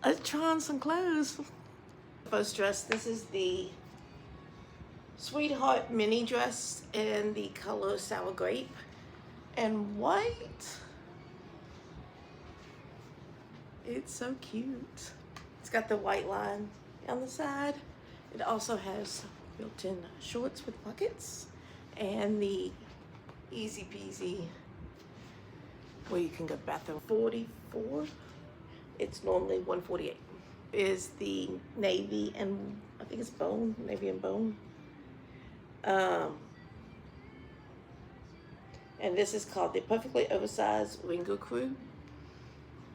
Let's try on some clothes. First dress, this is the Sweetheart mini dress in the color sour grape and white. It's so cute. It's got the white line on the side. It also has built-in shorts with pockets and the easy peasy where you can go bathroom. 44. It's normally 148. Is the navy and I think it's bone, navy and bone. And this is called the Perfectly Oversized Ringo Crew.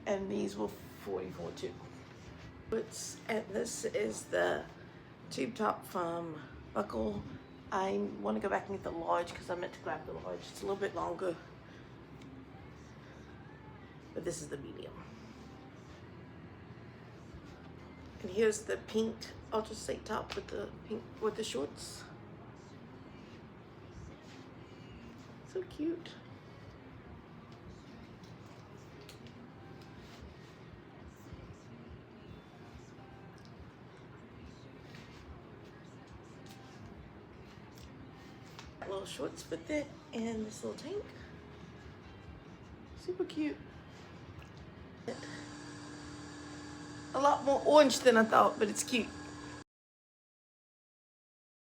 And these were 44 too. And this is the tube top from Buckle. I want to go back and get the large because I meant to grab the large. It's a little bit longer. But this is the medium. And here's the pink ultra straight top with the pink with the shorts. So cute. Little shorts with it and this little tank. Super cute. A lot more orange than I thought, but it's cute.